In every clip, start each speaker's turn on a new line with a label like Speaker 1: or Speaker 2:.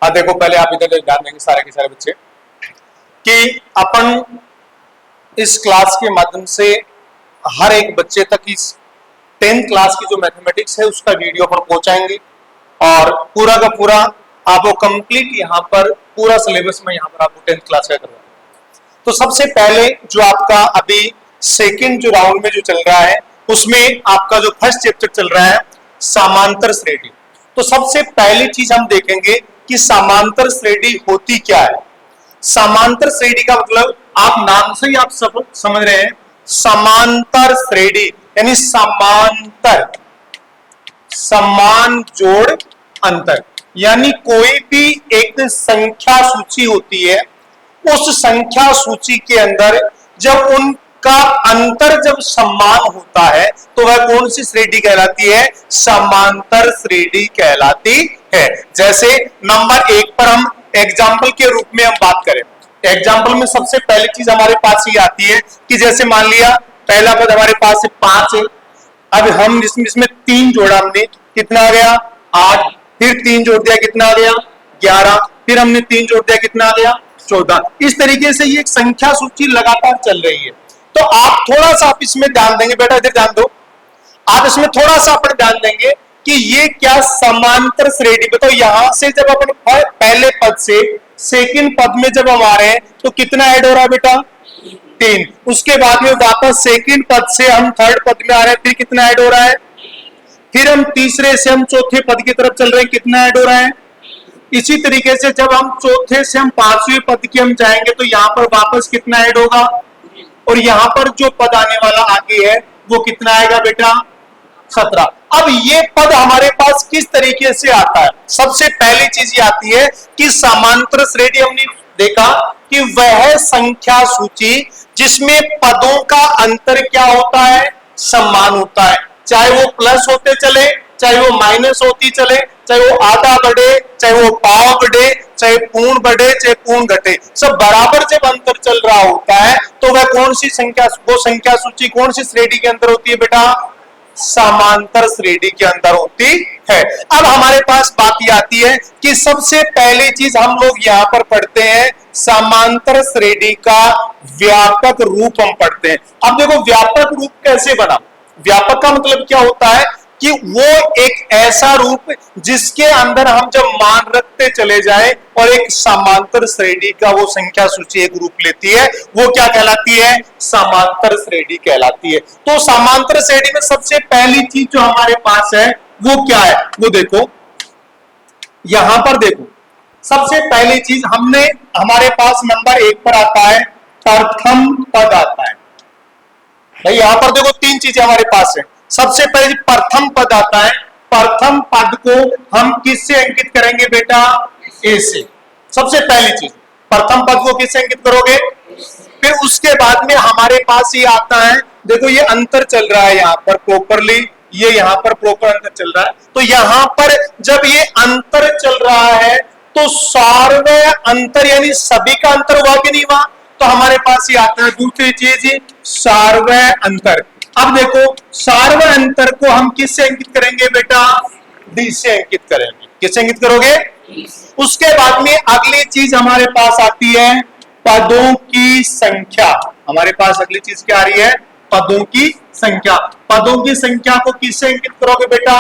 Speaker 1: हाँ देखो, पहले आप इधर ध्यान देंगे सारे के सारे बच्चे कि अपन इस क्लास के माध्यम से हर एक बच्चे तक इस 10th क्लास की जो मैथमेटिक्स है उसका वीडियो पर पहुंचाएंगे और पूरा का पूरा आपको कंप्लीट यहाँ पर पूरा सिलेबस में यहाँ पर आपको 10th क्लास का करवाएंगे। तो सबसे पहले जो आपका अभी सेकंड जो राउंड में जो चल रहा है उसमें आपका जो फर्स्ट चैप्टर चल रहा है समांतर श्रेणी। तो सबसे पहली चीज हम देखेंगे कि समांतर श्रेणी होती क्या है। समांतर श्रेणी का मतलब आप नाम से ही आप सब समझ रहे हैं, समांतर श्रेणी यानी समांतर, समान जोड़ अंतर, यानी कोई भी एक संख्या सूची होती है, उस संख्या सूची के अंदर जब उनका अंतर जब समान होता है तो वह कौन सी श्रेणी कहलाती है? समांतर श्रेणी कहलाती है। जैसे नंबर 1 पर हम एग्जाम्पल के रूप में हम बात करें, एग्जाम्पल में सबसे पहली चीज हमारे पास ये आती है कि जैसे मान लिया पहला पद हमारे पास 5 है, अब हम इसमें 3 जोड़ा, हमने कितना आ गया 8, फिर 3 जोड़ दिया कितना आ गया 11, फिर हमने 3 जोड़ दिया कितना आ गया 14। इस तरीके से ये एक संख्या सूची लगातार चल रही है। तो आप थोड़ा सा आप इसमें ध्यान देंगे, बेटा इधर ध्यान दो, आप इसमें थोड़ा सा अपन ध्यान देंगे कि ये क्या समांतर श्रेणी। बताओ यहां से जब अपन पहले पद से सेकंड पद में जब हम आ रहे हैं तो कितना ऐड हो रहा है बेटा 3, उसके बाद में वापस सेकंड पद से हम थर्ड पद में आ रहे हैं, फिर कितना ऐड हो रहा है, फिर हम तीसरे से हम चौथे पद की तरफ चल रहे हैं, कितना ऐड हो रहा है। इसी तरीके से जब हम चौथे से हम 5वें पद की हम जाएंगे तो यहाँ पर वापस कितना ऐड होगा, और यहाँ पर जो पद आने वाला आगे है वो कितना आएगा बेटा 17। अब ये पद हमारे पास किस तरीके से आता है? सबसे पहली चीज ये आती है कि समांतर श्रेणी हमने देखा कि वह संख्या सूची जिसमें पदों का अंतर क्या होता है, समान होता है, चाहे वो प्लस होते चले, चाहे वो माइनस होती चले, चाहे वो आधा बढ़े, चाहे वो पाव बढ़े, चाहे पूर्ण बढ़े, चाहे पूर्ण घटे, सब बराबर जब अंतर चल रहा होता है तो वह कौन सी संख्या, वो संख्या सूची कौन सी श्रेणी के अंदर होती है बेटा? समांतर श्रेणी के अंदर होती है। अब हमारे पास बात ये आती है कि सबसे पहली चीज हम लोग यहां पर पढ़ते हैं समांतर श्रेणी का व्यापक रूप हम पढ़ते हैं। अब देखो व्यापक रूप कैसे बना? व्यापक का मतलब क्या होता है कि वो एक ऐसा रूप जिसके अंदर हम जब मान रखते चले जाए और एक समांतर श्रेणी का वो संख्या सूची एक रूप लेती है, वो क्या कहलाती है? समांतर श्रेणी कहलाती है। तो समांतर श्रेणी में सबसे पहली चीज जो हमारे पास है वो क्या है? वो देखो यहां पर, देखो सबसे पहली चीज हमने हमारे पास नंबर 1 पर आता है प्रथम पद आता है। भाई यहां पर देखो 3 चीजें हमारे पास है। सबसे पहले प्रथम पद आता है, प्रथम पद को हम किससे अंकित करेंगे बेटा? ए से। सबसे पहली चीज प्रथम पद को किससे अंकित करोगे? फिर उसके बाद में हमारे पास ये आता है, देखो ये अंतर चल रहा है यहाँ पर प्रॉपरली, ये यहाँ पर प्रॉपर अंतर चल रहा है। तो यहाँ पर जब ये अंतर चल रहा है तो सार्वय अंतर यानी सभी का अंतर हुआ कि नहीं हुआ? तो हमारे पास ये आता है दूसरी चीज सार्वय अंतर। अब देखो सार्वय अंतर को हम किससे अंकित करेंगे बेटा? डी से अंकित करेंगे। किससे अंकित करोगे? उसके बाद में अगली चीज हमारे पास आती है पदों की संख्या। हमारे पास अगली चीज क्या आ रही है? पदों की संख्या। पदों की संख्या को किससे अंकित करोगे बेटा?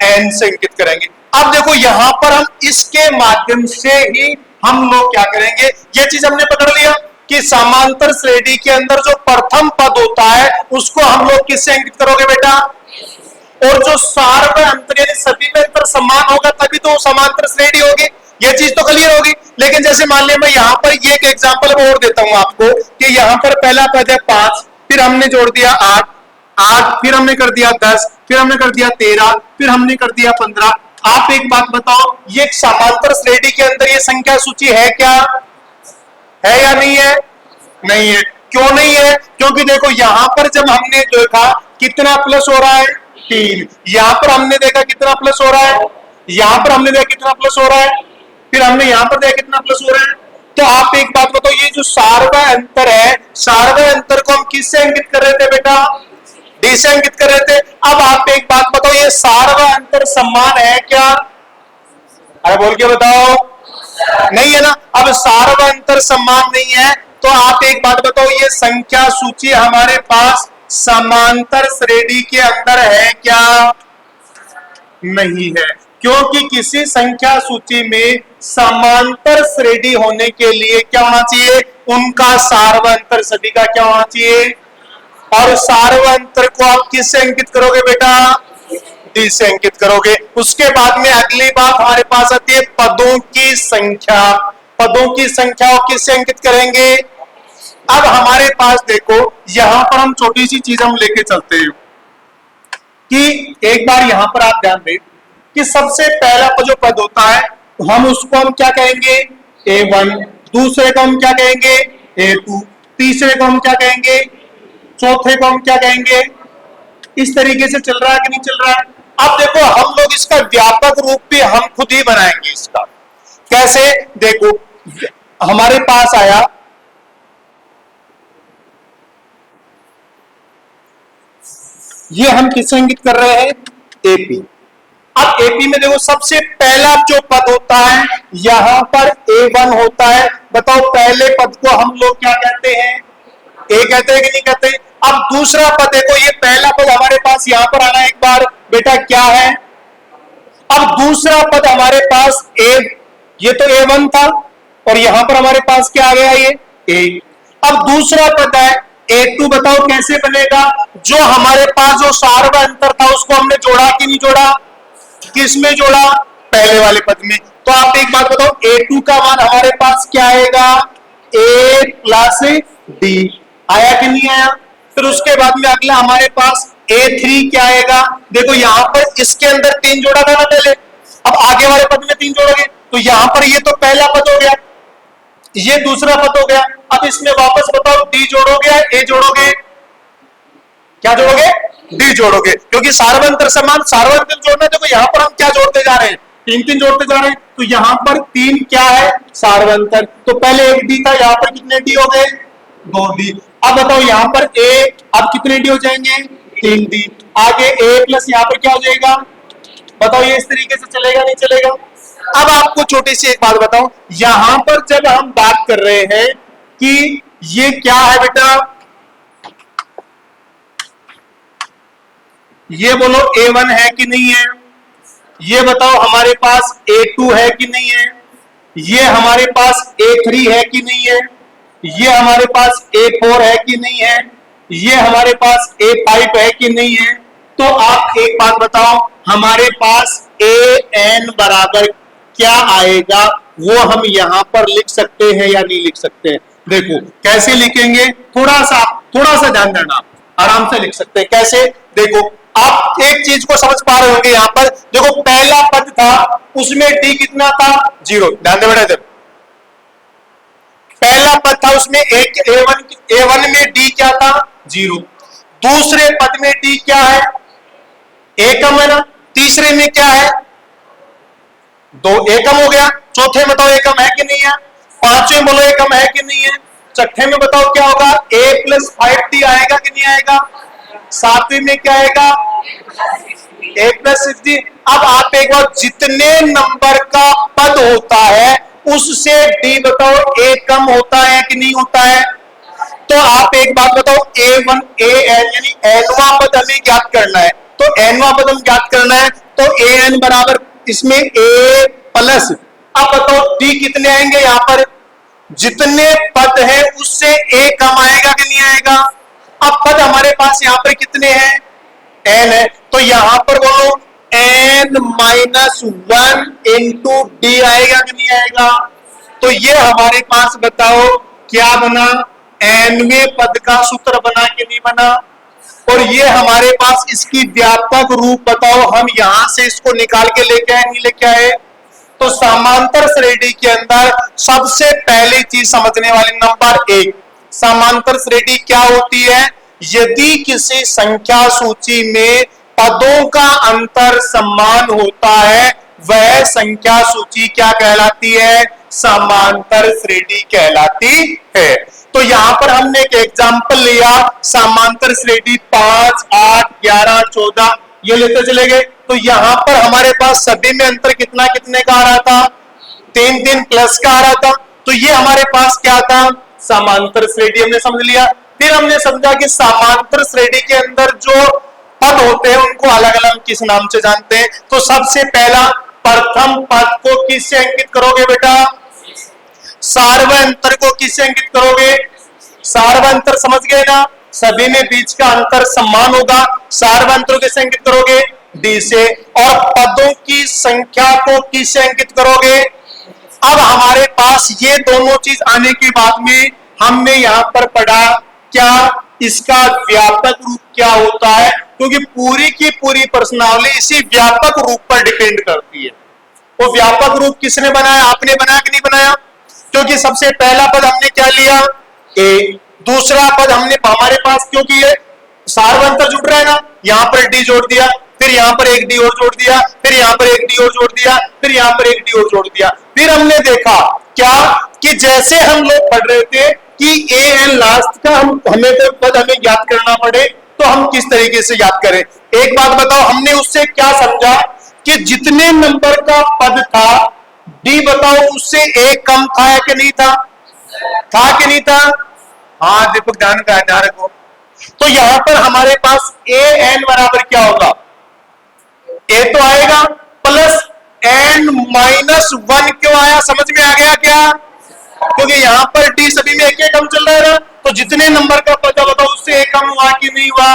Speaker 1: एन से अंकित करेंगे। अब देखो यहां पर हम इसके माध्यम से ही हम लोग क्या करेंगे, ये चीज हमने पकड़ लिया कि समांतर श्रेणी के अंदर जो प्रथम पद होता है उसको हम लोग किससे अंकित करोगे बेटा? और जो सार्वय अंतर यानी सभी में अंतर समान होगा तभी तो समांतर श्रेणी होगी। ये चीज तो क्लियर होगी। लेकिन जैसे मान लिया मैं यहाँ पर ये एक एग्जांपल और देता हूं आपको कि यहाँ पर पहला पद है 5, फिर हमने जोड़ दिया 8, फिर हमने कर दिया 10, फिर हमने कर दिया 13, फिर हमने कर दिया 15। आप एक बात बताओ, ये समांतर श्रेणी के अंदर ये संख्या सूची है क्या? है या नहीं है? नहीं है। क्यों नहीं है? क्योंकि देखो यहां पर जब हमने देखा कितना प्लस हो रहा है 3, यहां पर हमने देखा कितना प्लस हो रहा है, यहां पर हमने देखा कितना प्लस हो रहा है, फिर हमने यहां पर देखा कितना प्लस हो रहा है। तो आप एक बात बताओ, ये जो सार्वय अंतर है, सार्वय अंतर को हम किससे अंकित कर रहे थे बेटा? डी से अंकित कर रहे थे। अब आप एक बात बताओ, ये सार्वय अंतर समान है क्या? अरे बोल के बताओ। नहीं है ना। अब सार्वंतर समान नहीं है तो आप एक बात बताओ, ये संख्या सूची हमारे पास समांतर श्रेणी के अंदर है क्या? नहीं है, क्योंकि किसी संख्या सूची में समांतर श्रेणी होने के लिए क्या होना चाहिए? उनका सार्वंतर सभी का क्या होना चाहिए? और सार्वंतर को आप किससे अंकित करोगे बेटा? डी से अंकित करोगे। उसके बाद में अगली बात हमारे पास आती है पदों की संख्या। पदों की संख्या को किससे अंकित करेंगे? अब हमारे पास देखो, यहां पर हम छोटी सी चीज हम लेके चलते हैं कि एक बार यहां पर आप ध्यान दें कि सबसे पहला जो पद होता है हम उसको हम क्या कहेंगे? A1। दूसरे को हम क्या कहेंगे? A2। तीसरे को हम क्या कहेंगे? चौथे को हम क्या कहेंगे? इस तरीके से चल रहा है कि नहीं चल रहा है? अब देखो, हम लोग इसका व्यापक रूप भी हम खुद ही बनाएंगे। इसका कैसे? देखो, हमारे पास आया ये, हम किससे अंकित कर रहे हैं? एपी। अब एपी में देखो, सबसे पहला जो पद होता है यहां पर A1 होता है। बताओ, पहले पद को हम लोग क्या कहते हैं? ए कहते हैं कि नहीं कहते? अब दूसरा पद देखो, ये पहला पद हमारे पास यहां पर आना एक बार बेटा क्या है? अब दूसरा पद हमारे पास ये तो A1 था और यहां पर हमारे पास क्या आ गया? ये ए। अब दूसरा पद है A2। बताओ कैसे बनेगा? जो हमारे पास जो सार्वंतर था उसको हमने जोड़ा कि नहीं जोड़ा? किस में जोड़ा? पहले वाले पद में। तो आप एक बात बताओ, A2 का मान हमारे पास क्या आएगा? A plus D. आया कि नहीं आया? फिर उसके बाद में अगला हमारे पास A3 क्या आएगा? देखो, यहां पर इसके अंदर 3 जोड़ा था ना पहले, अब आगे वाले पद में 3 जोड़ोगे तो यहां पर ये तो पहला पद हो गया, ये दूसरा पद हो गया। अब इसमें वापस बताओ, डी जोड़ोगे या ए जोड़ोगे? क्या जोड़ोगे? डी जोड़ोगे, क्योंकि सार्वंतर समान सार्वंतर जोड़ना। देखो यहां पर हम क्या जोड़ते जा रहे हैं? 3 जोड़ते जा रहे हैं। तो यहां पर 3 क्या है? सार्वंतर। तो पहले एक डी था, यहां पर कितने डी हो गए? 2 डी। अब बताओ यहां पर ए, अब कितने डी हो जाएंगे? 3 डी। आगे ए प्लस यहां पर क्या हो जाएगा? बताओ, ये इस तरीके से चलेगा नहीं चलेगा? अब आपको छोटी सी एक बात बताओ, यहां पर जब हम बात कर रहे हैं कि ये क्या है बेटा? ये बोलो A1 है कि नहीं है? ये बताओ हमारे पास A2 है कि नहीं है? ये हमारे पास A3 है कि नहीं है? ये हमारे पास A4 है कि नहीं है? ये हमारे पास A5 है कि नहीं है? तो आप एक बात बताओ, हमारे पास AN बराबर क्या आएगा? वो हम यहां पर लिख सकते हैं या नहीं लिख सकते हैं? देखो कैसे लिखेंगे, थोड़ा सा ध्यान देना, आराम से लिख सकते हैं। कैसे? देखो, आप एक चीज को समझ पा रहे होंगे। यहां पर देखो, पहला पद था उसमें डी कितना था? 0। ध्यान दे बेटा, इधर पहला पद था उसमें A1 में डी क्या था? 0। दूसरे पद में डी क्या है? एकम है ना। तीसरे में क्या है? 2 एकम हो गया। चौथे में बताओ एकम है कि नहीं है? पांचवें बोलो एकम है कि नहीं है? छठे में बताओ क्या होगा? A प्लस 5D आएगा कि नहीं आएगा? सातवें में क्या आएगा? A plus 6D। अब आप एक बार, जितने नंबर का पद होता है उससे D बताओ A कम होता है कि नहीं होता है? तो आप एक बात बताओ, A1 AN यानी nवां पद हमें ज्ञात करना है। तो nवां पद हम ज्ञात करना है तो AN बराबर इसमें A प्लस, अब बताओ D कितने आएंगे? यहां पर जितने पद है उससे A कम आएगा कि नहीं आएगा? अब पद हमारे पास यहां पर कितने हैं? N है। तो यहां पर बोलो N माइनस 1 इंटू डी आएगा कि नहीं आएगा? तो ये हमारे पास बताओ क्या बना? nवें पद का सूत्र बना कि नहीं बना? और ये हमारे पास इसकी व्यापक रूप बताओ, हम यहां से इसको निकाल के लेके आए नहीं लेके आए? तो समांतर श्रेणी के अंदर सबसे पहली चीज समझने वाली, नंबर 1, समांतर श्रेणी क्या होती है? यदि किसी संख्या सूची में पदों का अंतर समान होता है वह संख्या सूची क्या कहलाती है? समांतर श्रेणी कहलाती है। तो यहां पर हमने एक एग्जांपल लिया, समांतर श्रेणी 5, 8, 11, 14 ये लेते चले गए। तो यहां पर हमारे पास सभी में अंतर कितना कितने का आ रहा था? 3 तीन तीन प्लस का आ रहा था, तो ये हमारे पास क्या था, समांतर श्रेणी, हमने समझ लिया। फिर हमने समझा कि समांतर श्रेणी के अंदर जो पद होते हैं उनको अलग अलग किस नाम से जानते हैं। तो सबसे पहला प्रथम पद को किससे अंकित करोगे बेटा, सार्वंतर को किससे अंकित करोगे, सार्वंतर, समझ गए ना, सभी में बीच का अंतर समान होगा, सार्वंतर किससे अंकित करोगे, डी से। और पदों की संख्या को किससे अंकित करोगे। अब हमारे पास ये दोनों चीज आने के बाद में हमने यहां पर पढ़ा क्या, इसका व्यापक रूप क्या होता है, क्योंकि पूरी की पूरी प्रश्नावली इसी व्यापक रूप पर डिपेंड करती है। वो व्यापक रूप किसने बनाया, आपने बनाया कि नहीं बनाया, क्योंकि सबसे पहला पद हमने क्या लिया, ए, दूसरा पद हमने हमारे पास, क्योंकि ये सार्वंतर जुड़ रहा है ना, यहां पर डी जोड़ दिया, फिर यहां पर एक डी और जोड़ दिया, फिर यहां पर एक डी और जोड़ दिया, फिर यहां पर एक डी और जोड़ दिया। फिर हमने देखा क्या कि जैसे हम लोग पढ़ रहे थे कि ए एन लास्ट का हमें तो पद हमें याद करना पड़े, तो हम किस तरीके से याद करें। एक बात बताओ, हमने उससे क्या समझा कि जितने नंबर का पद था डी बताओ उससे एक कम था या कि नहीं था, था कि नहीं था। हाँ दीपक ध्यान रखो। तो यहां पर हमारे पास ए एन बराबर क्या होगा, ए तो आएगा प्लस एन माइनस वन। क्यों आया, समझ में आ गया क्या, क्योंकि यहां पर डी सभी में एक कम चल रहा है ना, तो जितने नंबर का पता बताओ उससे एक कम हुआ कि नहीं हुआ,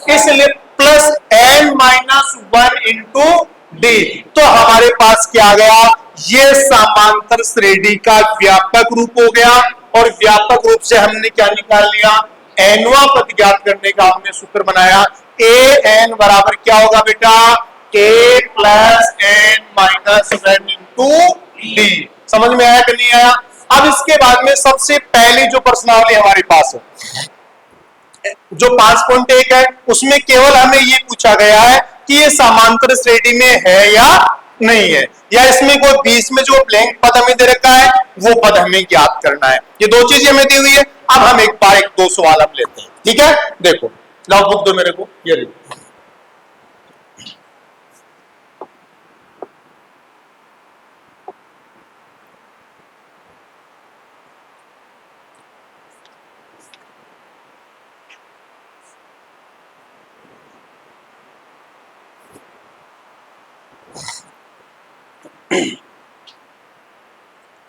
Speaker 1: इसलिए plus n minus one into d. तो हमारे पास क्या आ गया, ये समांतर श्रेणी का व्यापक रूप हो गया। और व्यापक रूप से हमने क्या निकाल लिया, एनवा पद ज्ञात करने का हमने सूत्र बनाया। ए एन बराबर क्या होगा बेटा, a plus n minus one into d. समझ में आया कि नहीं आया। अब इसके बाद में सबसे पहली जो प्रश्नावली हमारे पास है जो 5.1 है, उसमें केवल हमें ये पूछा गया है कि ये समांतर श्रेणी में है या नहीं है, या इसमें कोई बीच में जो ब्लैंक पद हमें दे रखा है वो पद हमें ज्ञात करना है। ये दो चीजें हमें दी हुई है। अब हम एक बार एक दो सवाल हम लेते हैं, ठीक है। देखो लाओ बुक दो मेरे को, ये देखो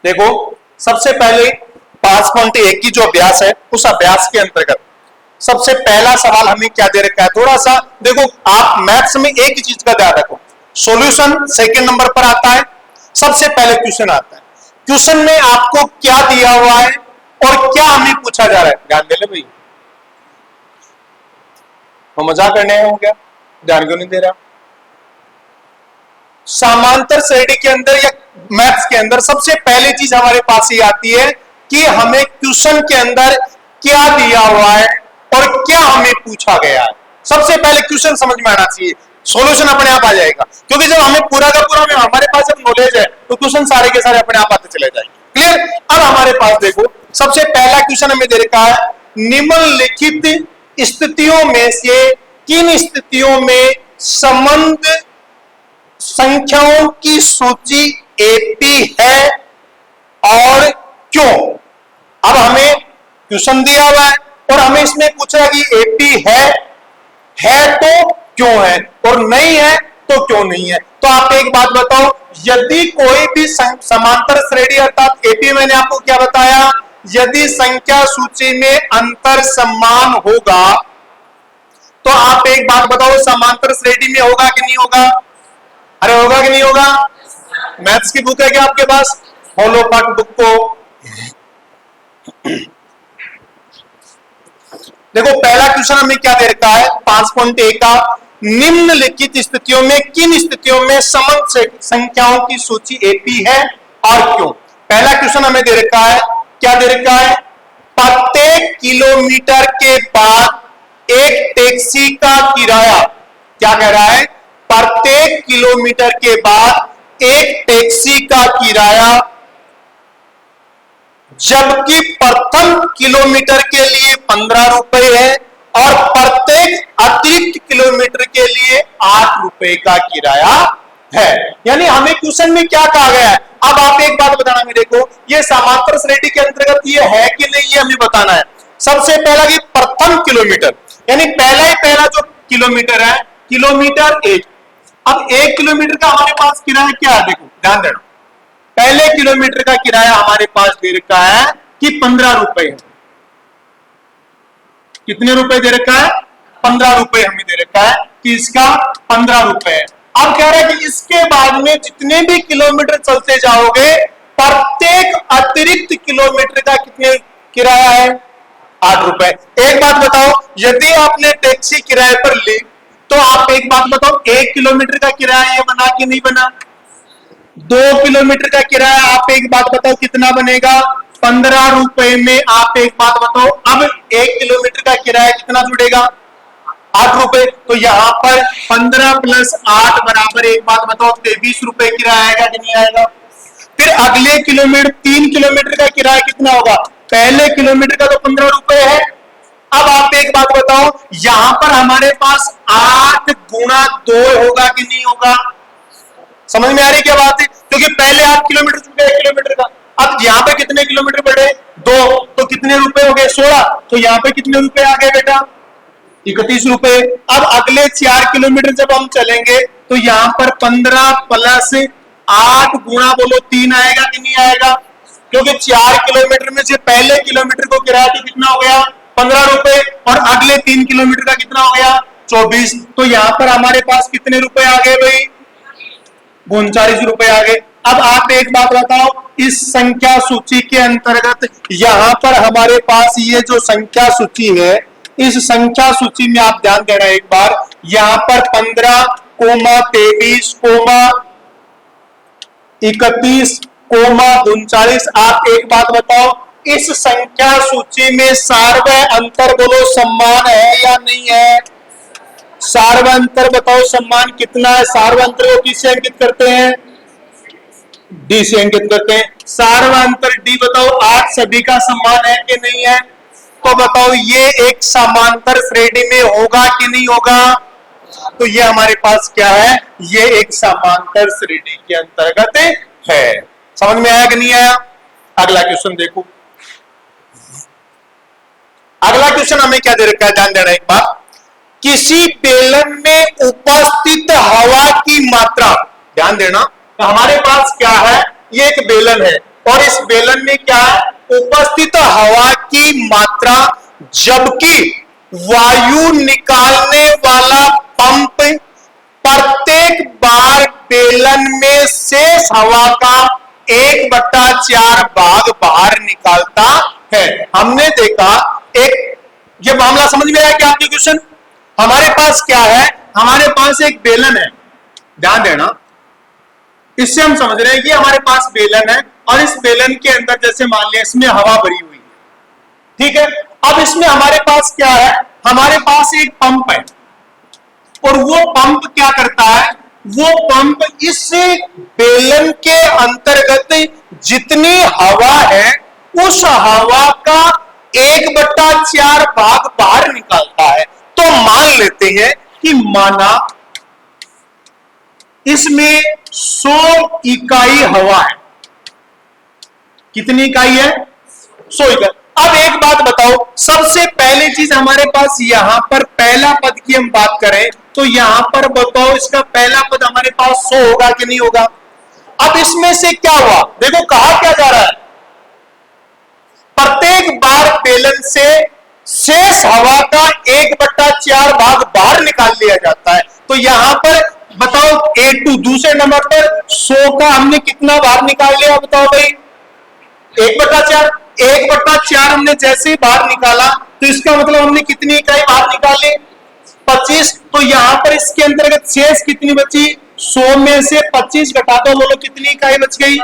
Speaker 1: देखो सबसे पहले 5.1 की जो अभ्यास है उस अभ्यास के अंतर्गत सबसे पहला सवाल हमें क्या दे रखा है, थोड़ा सा देखो। आप मैथ्स में एक ही चीज का ध्यान रखो, सॉल्यूशन सेकंड नंबर पर आता है, सबसे पहले क्वेश्चन आता है। क्वेश्चन में आपको क्या दिया हुआ है और क्या हमें पूछा जा रहा है, ध्यान दे ले भाई। तो मजाक करने हो क्या, ध्यान क्यों नहीं दे रहा। समांतर श्रेणी के अंदर या मैथ्स के अंदर सबसे पहली चीज हमारे पास ये आती है कि हमें क्वेश्चन के अंदर क्या दिया हुआ है और क्या हमें पूछा गया है। सबसे पहले क्वेश्चन समझ में आना चाहिए, सॉल्यूशन अपने आप आ जाएगा। क्योंकि जब हमें पूरा का पूरा हमारे पास जब नॉलेज है तो क्वेश्चन सारे के सारे अपने आप आते चले जाएंगे। क्लियर। अब हमारे पास देखो सबसे पहला क्वेश्चन हमें दे रखा है, निम्नलिखित स्थितियों में से किन स्थितियों में संबंध संख्याओं की सूची एपी है और क्यों। अब हमें क्वेश्चन दिया हुआ है और हमें इसमें पूछा कि एपी है तो क्यों है और नहीं है तो क्यों नहीं है। तो आप एक बात बताओ, यदि कोई भी समांतर श्रेणी अर्थात एपी, मैंने आपको क्या बताया, यदि संख्या सूची में अंतर समान होगा तो आप एक बात बताओ समांतर श्रेणी में होगा कि नहीं होगा। अरे होगा कि नहीं होगा। मैथ्स की बुक है क्या आपके पास, फॉलो पाठ बुक को। देखो पहला क्वेश्चन हमें क्या दे रखा है 5.1 का, निम्नलिखित स्थितियों में किन स्थितियों में समंत संख्याओं की सूची एपी है और क्यों। पहला क्वेश्चन हमें दे रखा है, क्या दे रखा है, प्रत्येक किलोमीटर के बाद एक टैक्सी का किराया, क्या कह रहा है, प्रत्येक किलोमीटर के बाद एक टैक्सी का किराया जबकि प्रथम किलोमीटर के लिए 15 रुपए है और प्रत्येक अतिरिक्त किलोमीटर के लिए 8 रुपए का किराया है। यानी हमें क्वेश्चन में क्या कहा गया है। अब आप एक बात भी देखो, ये समांतर श्रेणी के अंतर्गत ये है कि नहीं, ये हमें बताना है। सबसे पहला कि प्रथम किलोमीटर, यानी पहला ही पहला जो किलोमीटर है, किलोमीटर 1। अब 1 किलोमीटर का हमारे पास किराया क्या है, देखो ध्यान देना, पहले किलोमीटर का किराया हमारे पास दे रखा है कि 15 रुपए है। कितने रुपए दे रखा है, 15 रुपए हमें दे रखा है कि इसका 15 रुपए है। अब कह रहा है कि इसके बाद में जितने भी किलोमीटर चलते जाओगे, प्रत्येक अतिरिक्त किलोमीटर का कितने किराया है, 8 रुपए। एक बात बताओ, यदि आपने टैक्सी किराए पर ली तो आप एक बात बताओ, 1 किलोमीटर का किराया ये बना कि नहीं बना, 2 किलोमीटर का किराया आप एक बात बताओ कितना बनेगा, 15 रुपए में आप एक बात बताओ, अब 1 किलोमीटर का किराया कितना जुड़ेगा, 8 रुपए। तो यहां पर 15 प्लस 8 बराबर एक बात बताओ 23 रुपए किराया आएगा कि नहीं आएगा। फिर अगले किलोमीटर 3 किलोमीटर का किराया कितना होगा, पहले किलोमीटर का तो 15 रुपए है। अब आप एक बात बताओ, यहां पर हमारे पास 8 गुणा 2 होगा कि नहीं होगा, समझ में आ रही क्या बात है, क्योंकि पहले 8 किलोमीटर चुके 1 किलोमीटर का, अब यहां पे कितने किलोमीटर बढ़े, 2, तो कितने रुपए हो गए, 16, तो यहां पे कितने रुपए आ गए बेटा, 31 रुपए। अब अगले 4 किलोमीटर जब हम चलेंगे तो यहां पर 15 प्लस 8 गुणा बोलो 3 आएगा कि नहीं आएगा, क्योंकि 4 किलोमीटर में से पहले किलोमीटर को किराया कितना हो गया, 15 रुपए, और अगले 3 किलोमीटर का कितना हो गया, 24। तो यहां पर हमारे पास कितने रुपए आ गए भाई, 39 रुपए आ गए। अब आप एक बात बताओ, इस संख्या सूची के अंतर्गत यहां पर हमारे पास ये जो संख्या सूची है, इस संख्या सूची में आप ध्यान देना एक बार, यहां पर 15, 23, 31, 39। आप एक बात बताओ, इस संख्या सूची में सार्वय अंतर बोलो सम्मान है या नहीं है, सार्वय अंतर बताओ सम्मान कितना है, सार्वय अंतर को किससे अंकित करते हैं, डी से अंकित करते हैं। सार्वय अंतर डी बताओ 8 सभी का सम्मान है कि नहीं है, तो बताओ ये एक समांतर श्रेणी में होगा कि नहीं होगा, तो ये हमारे पास क्या है, ये एक समांतर श्रेणी के अंतर्गत है। समझ में आया कि नहीं आया। अगला क्वेश्चन देखो, अगला क्वेश्चन हमें क्या दे रखा है, ध्यान देना एक बार, किसी बेलन में उपस्थित हवा की मात्रा, ध्यान देना, तो हमारे पास क्या है, ये एक बेलन है और इस बेलन में क्या है, उपस्थित हवा की मात्रा, जबकि वायु निकालने वाला पंप प्रत्येक बार बेलन में शेष हवा का 1/4 भाग बाहर निकालता है। हमने देखा एक, ये मामला समझ में आया क्या आपके क्वेश्चन, हमारे पास क्या है, हमारे पास एक बेलन है, ध्यान देना, इससे हम समझ रहे हैं कि हमारे पास बेलन है और इस बेलन के अंदर जैसे मान लिया इसमें हवा भरी हुई है, ठीक है। अब इसमें हमारे पास क्या है, हमारे पास एक पंप है और वो पंप क्या करता है, वो पंप इस बेलन के अंतर्गत जितनी हवा है उस हवा का 1/4 भाग बाहर निकालता है। तो मान लेते हैं कि माना इसमें 100 इकाई हवा है, कितनी इकाई है, 100 इकाई। अब एक बात बताओ, सबसे पहली चीज हमारे पास यहां पर पहला पद की हम बात करें तो यहां पर बताओ इसका पहला पद हमारे पास 100 होगा कि नहीं होगा। अब इसमें से क्या हुआ, देखो कहा क्या जा रहा है, प्रत्येक बार बेलन से शेष हवा का 1/4 भाग बाहर निकाल लिया जाता है। तो यहां पर बताओ A2 दूसरे नंबर पर 100 का हमने कितना बाहर निकाल लिया, बताओ भाई 1/4। 1/4 हमने जैसे ही बाहर निकाला तो इसका मतलब हमने कितनी इकाई बाहर निकाली, 25। तो यहां पर इसके अंतर्गत शेष कितनी बची, 100 में से 25 घटा दो, बोलो कितनी इकाई बच गई।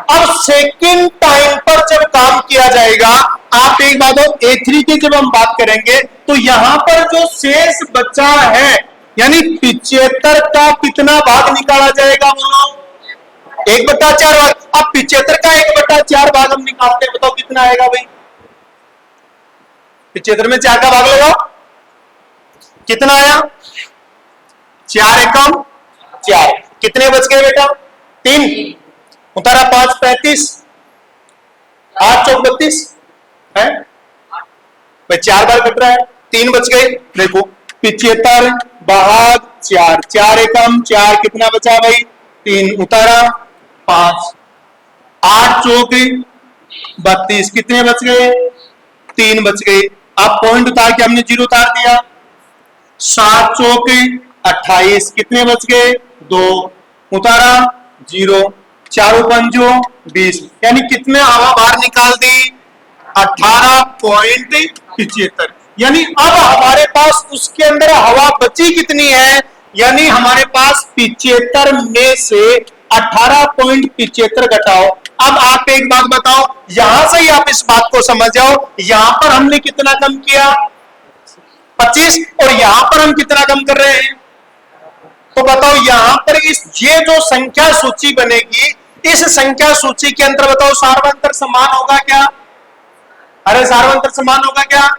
Speaker 1: अब सेकंड टाइम पर जब काम किया जाएगा, आप एक बात हो, A3 की जब हम बात करेंगे तो यहां पर जो शेष बचा है यानी 75 का कितना भाग निकाला जाएगा, बोलो 1/4 भाग। अब 75 का 1/4 भाग हम निकालते हैं, बताओ कितना आएगा भाई, 75 में 4 का भाग लगाओ, कितना आया, 4 एकम 4, कितने बच गए बेटा, 3। उतारा 5 35, 8 चौक 32 है भाई, 4 बार कट रहा है, 3 बच गए। देखो 75 भाग 4, 4 एकम 4, कितना बचा भाई 3, उतारा 5, 8 चौक 32, कितने बच गए 3 बच गए। अब पॉइंट उतार के हमने 0 उतार दिया, 7 चौक 28, कितने बच गए 2, उतारा 0, 4 पंजो 20, यानी कितने हवा बाहर निकाल दी 18.75। यानी अब हमारे पास उसके अंदर हवा बची कितनी है, यानी हमारे पास 75 में से 18.75 घटाओ। अब आप एक बात बताओ, यहां से ही आप इस बात को समझ जाओ, यहां पर हमने कितना कम किया 25, और यहां पर हम कितना कम कर रहे हैं। तो बताओ यहां पर ये जो संख्या सूची बनेगी, इस संख्या सूची के अंदर बताओ सार्वंतर समान होगा क्या? अरे सार्वंतर समान होगा क्या?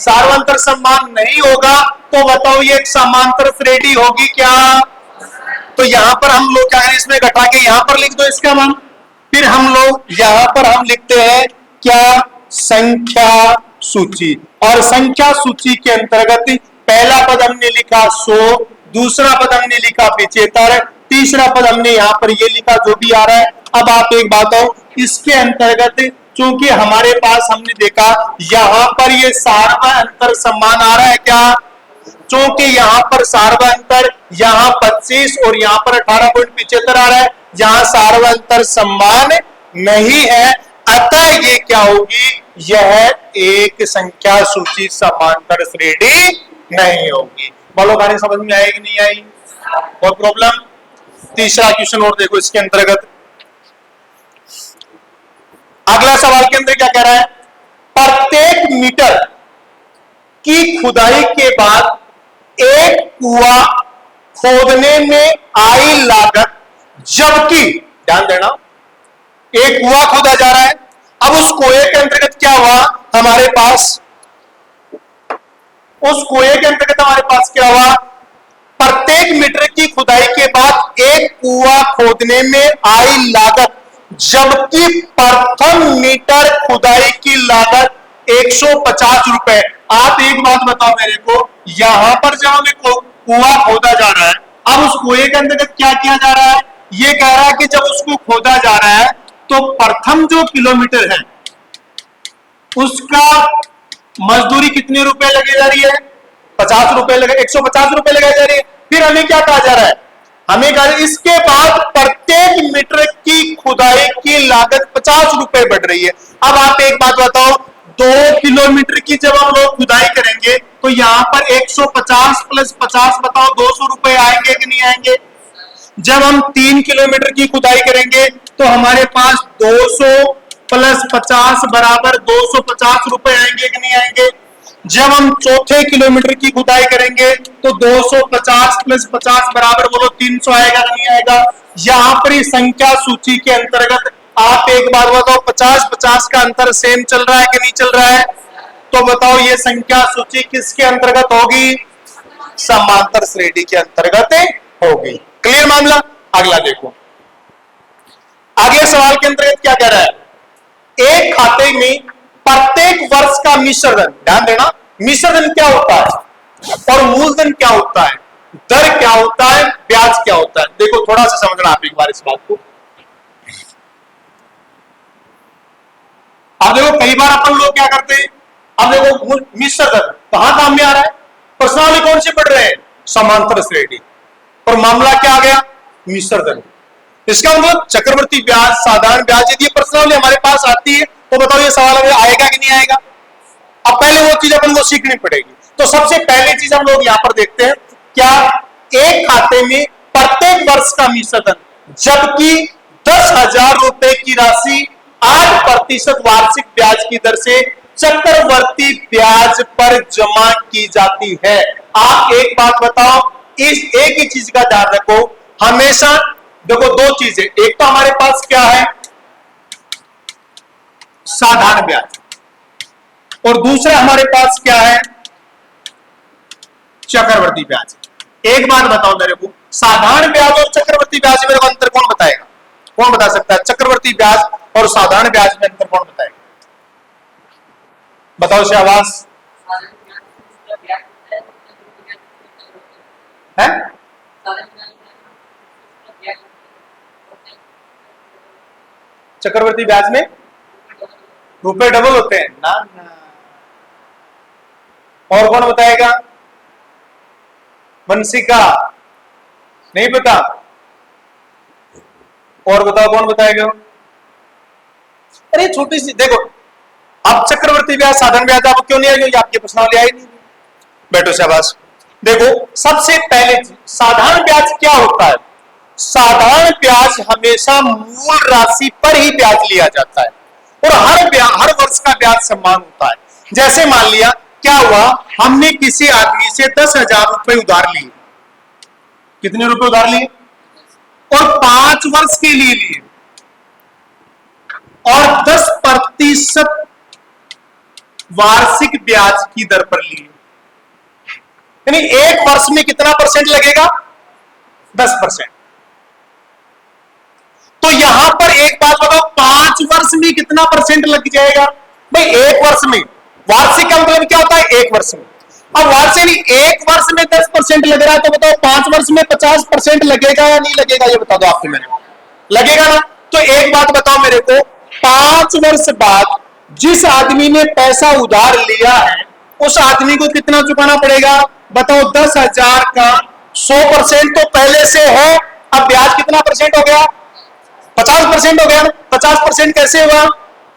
Speaker 1: सार्वंतर समान नहीं होगा, तो बताओ ये एक समांतर श्रेणी होगी क्या? तो यहां पर हम लोग क्या करें, इसमें घटा के यहां पर लिख दो इसका मान, फिर हम लोग यहां पर हम लिखते हैं क्या, संख्या सूची। और संख्या सूची के अंतर्गत पहला पद हमने लिखा 100, दूसरा पद हमने लिखा 75, तीसरा पद हमने यहां पर ये लिखा जो भी आ रहा है। अब आप एक बात हो, इसके अंतर्गत चूंकि हमारे पास हमने देखा यहां पर ये सार्वंतर समान आ रहा है क्या, चूंकि यहां पर सार्वंतर यहां 25 और यहां पर 18.75 आ रहा है, यहां सार्वंतर समान नहीं है, अतः ये क्या होगी, यह एक संख्या सूची समांतर श्रेणी नहीं होगी। बोलो गाने समझ में आएगी नहीं आई, कोई प्रॉब्लम? तीसरा क्वेश्चन और देखो इसके अंतर्गत, अगला सवाल के अंदर क्या कह रहा है, प्रत्येक मीटर की खुदाई के बाद एक कुआं खोदने में आई लागत, जबकि ध्यान देना एक कुआं खोदा जा रहा है। अब उस कुएं के अंतर्गत क्या हुआ हमारे पास, उस कुएं के अंतर्गत हमारे पास क्या हुआ, प्रत्येक मीटर की खुदाई के बाद एक कुआं खोदने में आई लागत, जबकि प्रथम मीटर खुदाई की लागत 150 रुपए। आप एक बात बताओ मेरे को, यहां पर जब हमें कुआं खोदा जा रहा है, अब उस कुएं के अंतर्गत क्या किया जा रहा है, ये कह रहा है कि जब उसको खोदा जा रहा है तो प्रथम जो किलोमीटर है उसका मजदूरी कितने रुपए लगे जा रही है, 50 रुपए लगे, 150 रुपए लगाई जा रही है। फिर हमें क्या कहा जा रहा है, हमें कहा इसके बाद प्रत्येक मीटर की खुदाई की लागत 50 रुपए बढ़ रही है। अब आप एक बात बताओ, 2 किलोमीटर की जब हम लोग खुदाई करेंगे तो यहां पर 150 प्लस 50 बताओ 200 रुपए आएंगे कि नहीं आएंगे। जब हम 3 किलोमीटर की खुदाई करेंगे तो हमारे पास 200 प्लस 50 बराबर 250 रुपए आएंगे कि नहीं आएंगे। जब हम चौथे किलोमीटर की खुदाई करेंगे तो 250 प्लस 50 बराबर बोलो 300 आएगा कि नहीं आएगा। यहां पर ही संख्या सूची के अंतर्गत आप एक बात बताओ, 50-50 का अंतर सेम चल रहा है कि नहीं चल रहा है। तो बताओ ये संख्या सूची किसके अंतर्गत होगी, समांतर श्रेणी के अंतर्गत होगी। क्लियर मामला। अगला देखो, अगले सवाल के अंतर्गत क्या कह रहा है, एक खाते में प्रत्येक वर्ष का मिश्र धन, ध्यान देना मिश्र धन क्या होता है और मूलधन क्या होता है, दर क्या होता है, ब्याज क्या होता है। देखो थोड़ा सा समझना आप एक बार इस बात को। अब देखो कई बार अपन लोग क्या करते हैं, अब देखो मिश्र धन कहां काम में आ रहा है, प्रश्नावली कौन सी पढ़ रहे हैं, समांतर श्रेणी, और मामला क्या आ गया, मिश्र धन। इसका मतलब चक्रवर्ती ब्याज, साधारण ब्याज, यदि प्रश्नावली हमारे पास आती है तो बताओ ये सवाल हमें आएगा कि नहीं आएगा। अब पहले वो चीज अपन को सीखनी पड़ेगी। तो सबसे पहली चीज हम लोग यहां पर देखते हैं, क्या एक खाते में प्रत्येक वर्ष का मिश्र धन, जबकि 10,000 रुपए की राशि 8% वार्षिक ब्याज की दर से चक्रवर्ती ब्याज पर जमा की जाती है। आप एक बात बताओ, इस एक ही चीज का ध्यान रखो हमेशा। देखो दो चीजें, एक तो हमारे पास क्या है, साधारण ब्याज, और दूसरा हमारे पास क्या है, चक्रवर्ती ब्याज। एक बात बताओ मेरे को, साधारण ब्याज और चक्रवर्ती ब्याज में अंतर कौन बताएगा, कौन बता सकता है? चक्रवर्ती ब्याज और साधारण ब्याज में अंतर कौन बताएगा? बताओ शाबाश। है चक्रवर्ती ब्याज में रुपए डबल होते हैं ना, ना। और कौन बताएगा? वंशिका नहीं पता? और बताओ कौन बताएगा? अरे छोटी सी देखो, अब चक्रवर्ती ब्याज साधारण ब्याज आपको क्यों नहीं आई? आपके प्रश्नावली आई नहीं। बैठो शाबाश। देखो सबसे पहले साधारण ब्याज क्या होता है? साधारण ब्याज हमेशा मूल राशि पर ही ब्याज लिया जाता है और हर वर्ष का ब्याज समान होता है। जैसे मान लिया क्या हुआ, हमने किसी आदमी से 10,000 रुपए उधार लिए। कितने रुपए उधार लिए? और 5 वर्ष के लिए लिए और 10% वार्षिक ब्याज की दर पर लिए। यानी एक वर्ष में कितना परसेंट लगेगा? 10%। तो यहां पर एक बात बताओ, 5 वर्ष में कितना परसेंट लग जाएगा? भाई एक वर्ष में, वार्षिक का मतलब क्या होता है? एक वर्ष में। अब वार्षिक एक वर्ष में 10% लग रहा है, तो बताओ 5 वर्ष में 50% लगेगा या नहीं लगेगा? ये बता दो आपको। मैंने लगेगा ना। तो एक बात बताओ मेरे को, 5 वर्ष बाद जिस आदमी ने पैसा उधार लिया है उस आदमी को कितना चुकाना पड़ेगा? बताओ 10,000 का 100% तो पहले से है, अब ब्याज कितना परसेंट हो गया? 50% हो गया। 50% कैसे हुआ?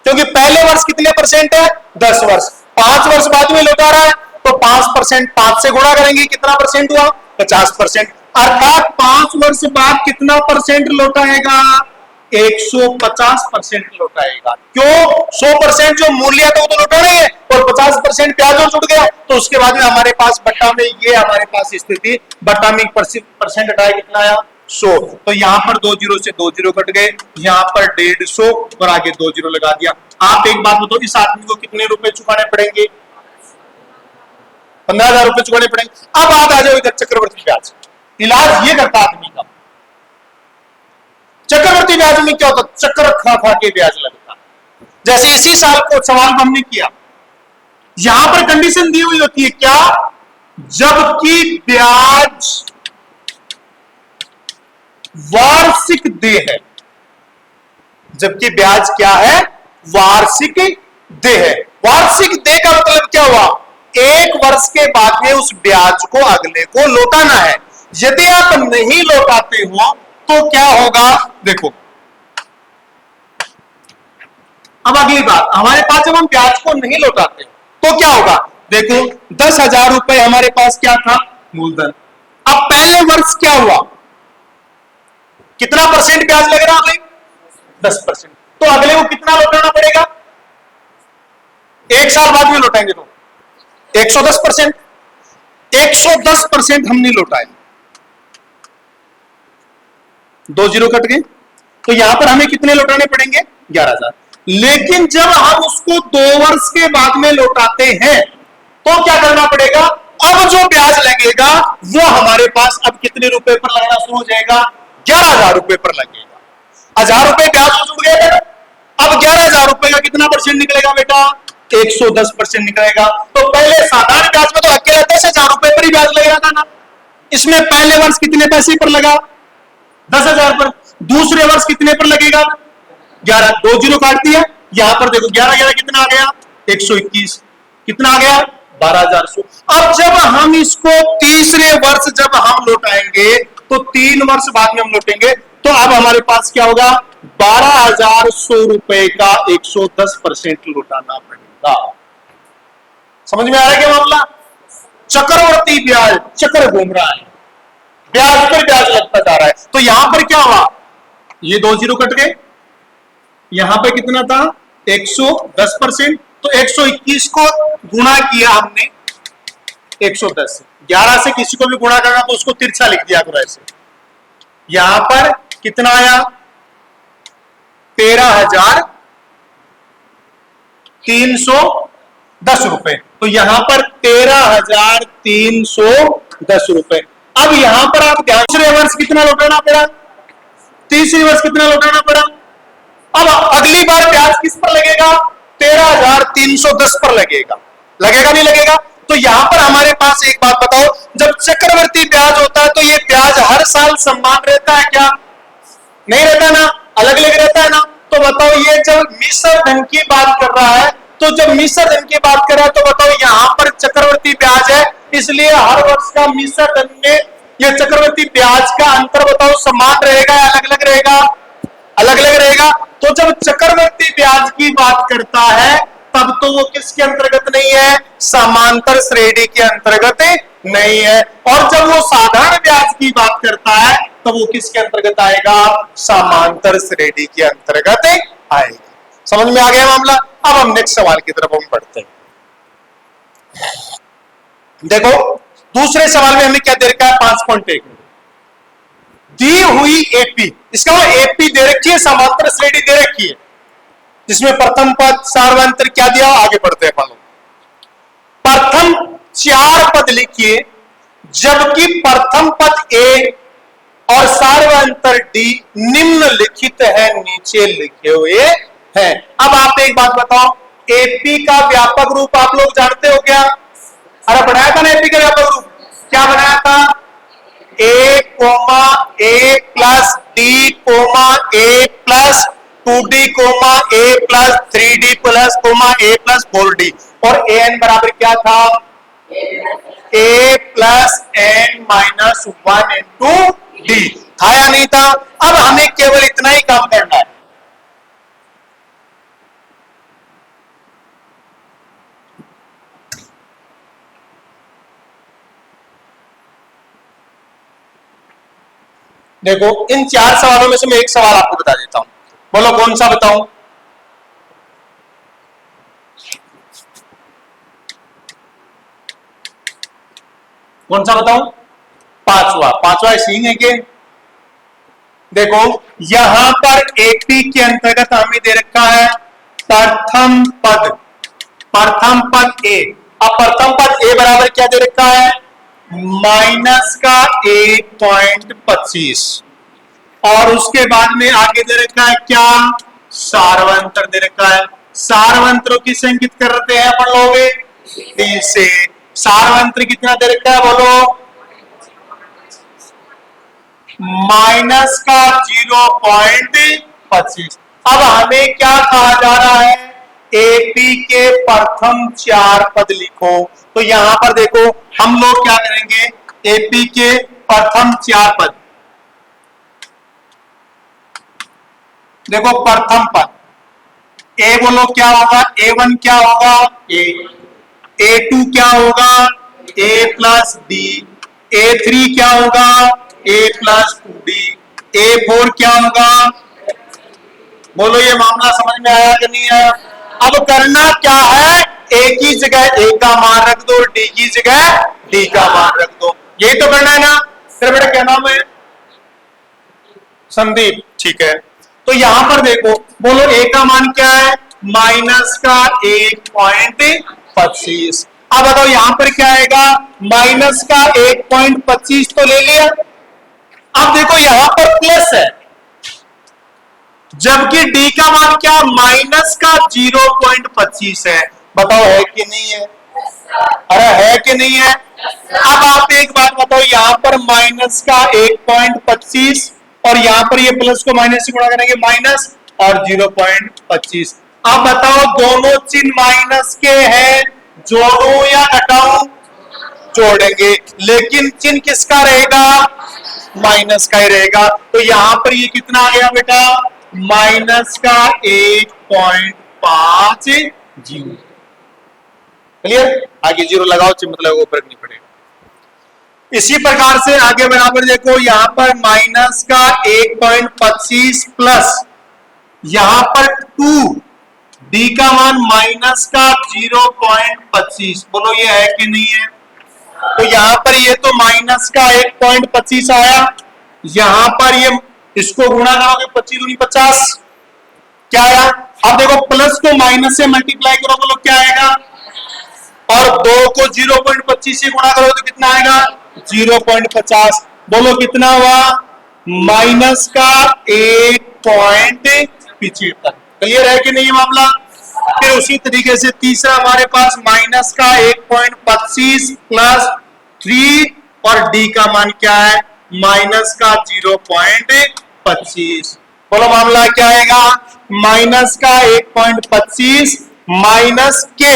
Speaker 1: क्योंकि पहले वर्ष कितने परसेंट है? 10 वर्ष। 5 वर्ष बाद में लौटा रहा है तो 5%, 5 से गुणा करेंगे, कितना परसेंट हुआ? 50%। अर्थात 5 वर्ष बाद कितना परसेंट लौटाएगा? 150% लौटाएगा। क्यों? 100% जो मूल्य था वो तो लौटा नहीं है और 50% ब्याज और जुड़ गया। तो उसके बाद में हमारे पास बट्टा में ये हमारे पास स्थिति, बट्टा में परसेंट हटाया, कितना आया? 100। तो यहां पर 2 जीरो से 2 जीरो कट गए, यहां पर 150 और आगे 2 जीरो लगा दिया। आप एक बात बताओ, इस आदमी को कितने रुपए चुकाने पड़ेंगे? 15,000 रुपए चुकाने पड़ेंगे। अब बात आ जाओ इधर चक्रवर्ती ब्याज। इलाज ये करता आदमी का। चक्रवर्ती ब्याज में क्या होता? चक्कर खा खा के ब्याज लगता। जैसे इसी साल को सवाल हमने किया, यहां पर कंडीशन दी हुई होती है क्या? जबकि ब्याज वार्षिक देय है। जबकि ब्याज क्या है? वार्षिक देय है। वार्षिक देय का मतलब क्या हुआ? एक वर्ष के बाद में उस ब्याज को अगले को लौटाना है। यदि आप नहीं लौटाते हो तो क्या होगा? देखो अब अगली बात, हमारे पास जब हम ब्याज को नहीं लौटाते तो क्या होगा? देखो 10,000 रुपए हमारे पास क्या था? मूलधन। अब पहले वर्ष क्या हुआ? कितना परसेंट ब्याज लग रहा है? 10%। तो अगले को कितना लौटाना पड़ेगा? एक साल बाद में लौटाएंगे तो 110%। 110% हम नहीं लौटाए, 2 जीरो कट गए। तो यहां पर हमें कितने लौटाने पड़ेंगे? 11,000। लेकिन जब हम उसको 2 वर्ष के बाद में लौटाते हैं तो क्या करना पड़ेगा? अब जो ब्याज लगेगा वो हमारे पास अब कितने रुपए पर लगना शुरू हो जाएगा? 11,000 रुपए पर लगेगा। 1,000 रुपए ब्याज जुड़ गए। अब 11,000 रुपए का कितना परसेंट निकलेगा बेटा? 110% निकलेगा। तो पहले साधारण ब्याज में तो अकेला 10,000 रुपए पर ही ब्याज लगेगा था ना। इसमें पहले वर्ष कितने पैसे पर लगा? 10,000 पर। दूसरे वर्ष कितने पर लगेगा? 11। 2 जीरो काट दिया। यहां पर देखो 11 11 कितना आ गया? 121। कितना आ गया? 12,100। अब जब हम इसको तीसरे वर्ष जब हम लौटाएंगे तो 3 वर्ष बाद में हम लौटेंगे तो अब हमारे पास क्या होगा? 12,100 रुपए का 110% लौटाना पड़ेगा। समझ में आ रहा है क्या मामला? चक्रवर्ती ब्याज चक्र घूम रहा है, ब्याज पर ब्याज लगता जा रहा है। तो यहां पर क्या हुआ? ये 2 जीरो कट गए। यहां पर कितना था? 110%। तो 121 को गुणा किया हमने 110 से। 11 से किसी को भी गुणा करना तो उसको तिरछा लिख दिया करो ऐसे। यहां पर कितना आया? 13,310 रुपए। तो यहां पर 13,310 रुपए। अब यहां पर आप ध्यान से वर्ष कितना लौटाना पड़ा? तीसरी वर्ष कितना लौटाना पड़ा। अब अगली बार ब्याज किस पर लगेगा, 13,310 पर लगेगा। लगेगा नहीं लगेगा। तो यहां पर हमारे पास एक बात बताओ, जब चक्रवर्ती ब्याज होता है तो ये ब्याज हर साल समान रहता है क्या, नहीं रहता ना, अलग अलग रहता है ना। तो बताओ ये जब मिश्र धन की बात कर रहा है, तो जब मिश्र धन की बात कर रहा है तो बताओ यहां पर चक्रवर्ती ब्याज है, इसलिए हर वर्ष का मिश्र धन में यह चक्रवर्ती ब्याज का अंतर बताओ समान रहेगा या अलग अलग रहेगा, अलग अलग रहेगा। तो जब चक्रवर्ती ब्याज की बात करता है तब तो वो किसके अंतर्गत नहीं है, समांतर श्रेणी के अंतर्गत नहीं है। और जब वो साधारण ब्याज की बात करता है तो वो किसके अंतर्गत आएगा, समांतर श्रेणी के अंतर्गत आएगा। समझ में आ गया मामला। अब हम नेक्स्ट सवाल की तरफ हम बढ़ते हैं। देखो दूसरे सवाल में हमें क्या दे रखा है, 5.1 दी हुई एपी, इसका मतलब एपी दे रखी है, समांतर श्रेणी दे रखी है, जिसमें प्रथम पद सार्वंत्र क्या दिया, आगे बढ़ते हैं। मालूम प्रथम 4 पद लिखिए, जबकि प्रथम पद ए और सार्वंतर डी निम्नलिखित है, नीचे लिखे हुए हैं। अब आप एक बात बताओ, एपी का व्यापक रूप आप लोग जानते हो क्या, अरे बनाया था ना एपी का व्यापक रूप, क्या बनाया था, a comma a plus d comma a plus 2d comma a plus 3d plus comma a plus 4d, और एन बराबर क्या था, a plus n minus 1 into d था या नहीं था। अब हमें केवल इतना ही काम करना है, देखो इन 4 सवालों में से मैं एक सवाल आपको बता देता हूं, बोलो कौन सा बताऊं, कौन सा बताऊं, पांचवा सीन है कि देखो यहां पर एपी के अंतर्गत हमें दे रखा है प्रथम पद ए। अब प्रथम पद ए बराबर क्या दे रखा है, माइनस का 1.25, और उसके बाद में आगे दे रखा है क्या, सार्वंतर दे रखा है। सार्वंत्रों की संकित करते हैं अपन लोग डी से, सार्वंत्र कितना दे रखा है बोलो, माइनस का 0.25। अब हमें क्या कहा जा रहा है, एपी के प्रथम 4 पद लिखो। तो यहां पर देखो हम लोग क्या करेंगे, एपी के प्रथम 4 पद, देखो प्रथम पद ए बोलो क्या होगा, A1 क्या होगा, A2 क्या होगा, A प्लस डी, A3 क्या होगा, A प्लस 2D, A4 क्या होगा, बोलो ये मामला समझ में आया कि नहीं आया। अब करना क्या है, ए की जगह ए का मान रख दो, डी की जगह डी का मान रख दो, यही तो करना है ना। तेरा बेटा क्या नाम है, संदीप, ठीक है। तो यहां पर देखो बोलो ए का मान क्या है, माइनस का 1.25। अब बताओ यहां पर क्या आएगा, माइनस का 1.25 तो ले लिया। अब देखो यहां पर प्लस है, जबकि डी का मान क्या, माइनस का 0.25 है। बताओ है कि नहीं है, अरे है कि नहीं है। अब आप एक बात बताओ, यहां पर माइनस का 1.25 और यहां पर ये प्लस को माइनस से गुणा करेंगे, माइनस और 0.25। अब बताओ दोनों चिन्ह माइनस के हैं, जोड़ूं या घटाऊं, जोड़ेंगे, लेकिन चिन्ह किसका रहेगा, माइनस का ही रहेगा। तो यहां पर ये कितना आ गया बेटा, माइनस का 1.5 जीरो। क्लियर, आगे जीरो लगाओ, चिन्ह मतलब फर्क नहीं पड़ेगा। इसी प्रकार से आगे बराबर देखो, यहां पर माइनस का 1.25 प्लस यहां पर 2, डी का मान माइनस का 0.25। बोलो ये है कि नहीं है। तो यहां पर ये तो माइनस का 1.25 आया, यहां पर ये इसको गुणा करोगे 25 दूनी 50, क्या आया। अब देखो प्लस को माइनस से मल्टीप्लाई करो, बोलो क्या आएगा, और 2 को 0.25 से गुणा करो तो कितना आएगा, 0.50। बोलो कितना हुआ, माइनस का 1.75। क्लियर है कि नहीं मामला? फिर उसी तरीके से तीसरा हमारे पास माइनस का 1.25 प्लस 3 और डी का मान क्या है? माइनस का 0.25। बोलो मामला क्या आएगा? माइनस का 1.25 माइनस के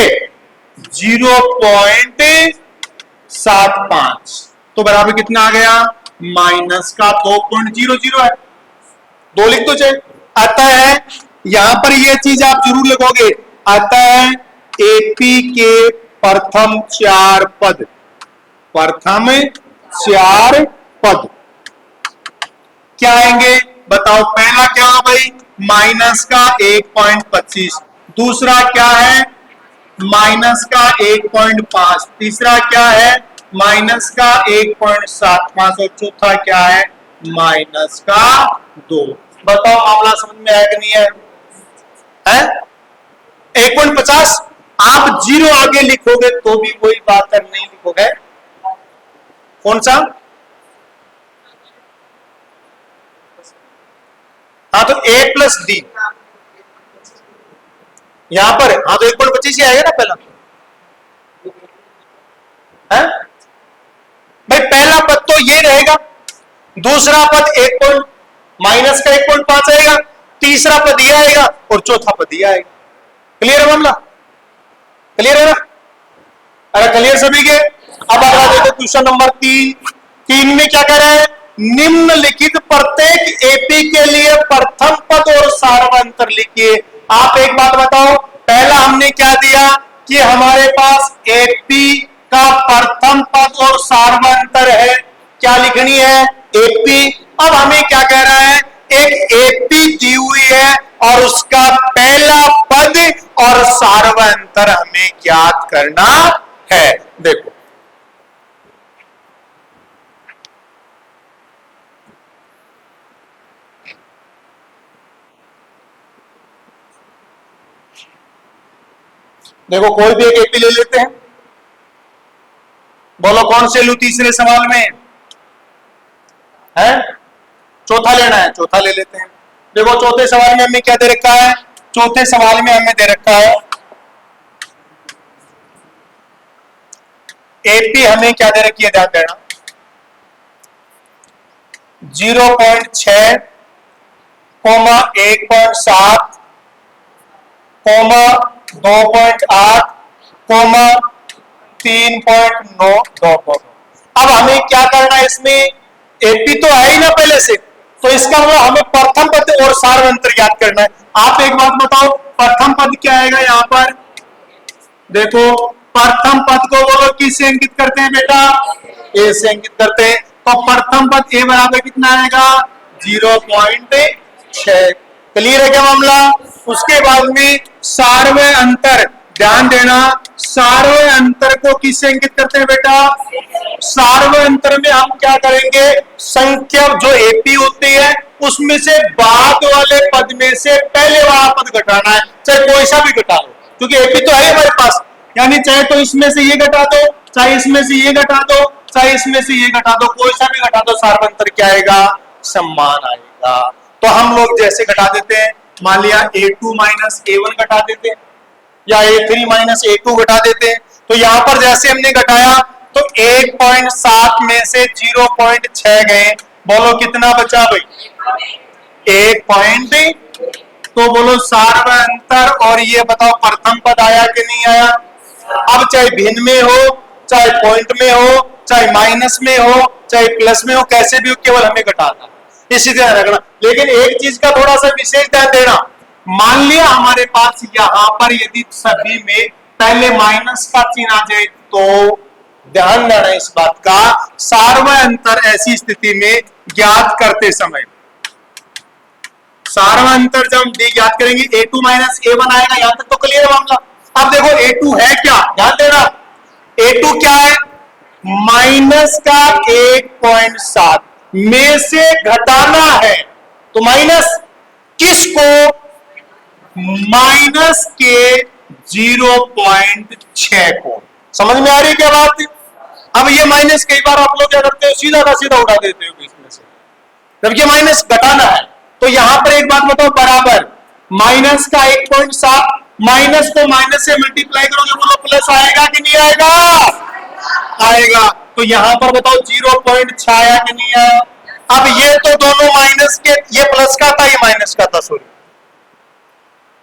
Speaker 1: 0.75 तो बराबर कितना आ गया? माइनस का 2.00 है। दो लिख दो चाहे। अतः यहां पर यह चीज आप जरूर लिखोगे, अतः एपी के प्रथम 4 पद, प्रथम 4 पद क्या आएंगे? बताओ। पहला क्या है भाई? माइनस का 1.25, दूसरा क्या है? माइनस का 1.5, तीसरा क्या है? माइनस का 1.75 और चौथा क्या है? माइनस का 2। बताओ मामला समझ में आया कि नहीं है? 1.50 आप 0 आगे लिखोगे तो भी कोई बात है, नहीं लिखोगे कौन सा? हाँ तो a प्लस डी यहां पर, हाँ तो 1.25 ही आएगा ना पहला है भाई। पहला पद तो ये रहेगा, दूसरा पद माइनस का 1.5 आएगा, तीसरा पद ये आएगा और चौथा पद ये आएगा। क्लियर है मामला? क्लियर है ना? अरे क्लियर सभी के? अब अगला देखो क्वेश्चन नंबर 3 में क्या कह रहे हैं? निम्नलिखित प्रत्येक एपी के लिए प्रथम पद और सार्वंतर लिखिए। आप एक बात बताओ, पहला हमने क्या दिया कि हमारे पास एपी का प्रथम पद और सार्वंतर है, क्या लिखनी है? एपी। अब हमें क्या कह रहा है? एक एपी दी हुई है और उसका पहला पद और सार्वंतर हमें ज्ञात करना है। देखो देखो कोई भी एक एपी ले लेते हैं, बोलो कौन से लू तीसरे सवाल में है? चौथा लेना है, चौथा ले लेते हैं। देखो चौथे सवाल में हमें क्या दे रखा है? चौथे सवाल में हमें दे रखा है एपी हमें क्या दे रखी है, ध्यान देना, 0.6, 1.7, 2.8, 3.9। अब हमें क्या करना है? इसमें एपी तो है ही ना पहले से, तो इसका मतलब हमें प्रथम पद और सार्वंतर ज्ञात करना है। आप एक बात बताओ, प्रथम पद क्या आएगा यहां पर? देखो प्रथम पद को बोलो किससे अंकित करते हैं बेटा? ए से अंकित करते हैं। तो प्रथम पद ए बराबर कितना आएगा? 0.6। क्लियर है क्या मामला? उसके बाद में सार्वय अंतर, ध्यान देना, सार्वय अंतर को किससे अंकित करते हैं बेटा? सार्वय अंतर में हम क्या करेंगे? संख्या जो एपी होती है उसमें से बाद वाले पद में से पहले वाला पद घटाना है, चाहे कोई सा भी घटा लो, क्योंकि एपी तो है हमारे पास। यानी चाहे तो इसमें से ये घटा दो, चाहे इसमें से ये घटा दो, चाहे इसमें से ये घटा दो, कोई सा भी घटा दो, सार्वंतर क्या आएगा? समान आएगा। तो हम लोग जैसे घटा देते हैं, मान लिया a2 माइनस a1 घटा देते हैं या a3 माइनस a2 घटा देते हैं। तो यहां पर जैसे हमने घटाया तो 1.7 में से 0.6 गए, बोलो कितना बचा भाई? 1 तो बोलो सार्वय अंतर और ये बताओ प्रथम पद आया कि नहीं आया? अब चाहे भिन्न में हो, चाहे पॉइंट में हो, चाहे माइनस में हो, चाहे प्लस में हो, कैसे भी हो, केवल हमें घटाना, इसी ध्यान रखना। लेकिन एक चीज का थोड़ा सा विशेष ध्यान देना, मान लिया हमारे पास यहां पर यदि सभी में पहले माइनस का चिन्ह आ जाए तो ध्यान देना इस बात का, सार्वय अंतर ऐसी स्थिति में ज्ञात करते समय, सार्वय अंतर जब हम डी ज्ञात करेंगे a2 माइनस a1 आएगा। यहां तक तो क्लियर है मामला? अब देखो a2 है क्या, ध्यान देना, a2 क्या है? माइनस का 1.7 में से घटाना है, तो माइनस किसको? माइनस के 0.6 को। समझ में आ रही है क्या बात? अब ये माइनस कई बार आप लोग क्या करते हो, सीधा का सीधा उड़ा देते हो इसमें से, जबकि माइनस घटाना है। तो यहां पर एक बात बताओ, बराबर माइनस का 1.7, माइनस को माइनस से मल्टीप्लाई करोगे बोलो प्लस आएगा कि नहीं आएगा? आएगा। तो यहां पर बताओ 0.6 आया कि नहीं आया? अब ये तो दोनों माइनस के, ये प्लस का था, ये माइनस का था, सॉरी,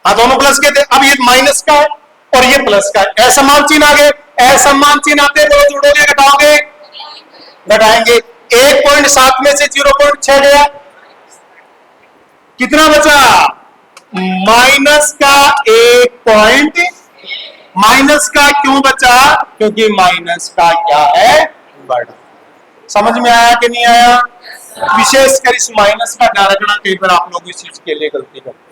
Speaker 1: हाँ दोनों प्लस के थे। अब ये माइनस का है और ये प्लस का है, असमान चिन्ह आ गए। असमान चिन्ह आते तो जोड़ोगे घटाओगे? घटाएंगे। 1.7 में से 0.6 गया, कितना बचा? माइनस का 1 माइनस का क्यों बचा? क्योंकि माइनस का क्या है? बढ़ा। समझ में आया कि नहीं आया? विशेषकर इस माइनस का ध्यान रखना, कई बार आप लोग इस चीज के लिए गलती करते हैं।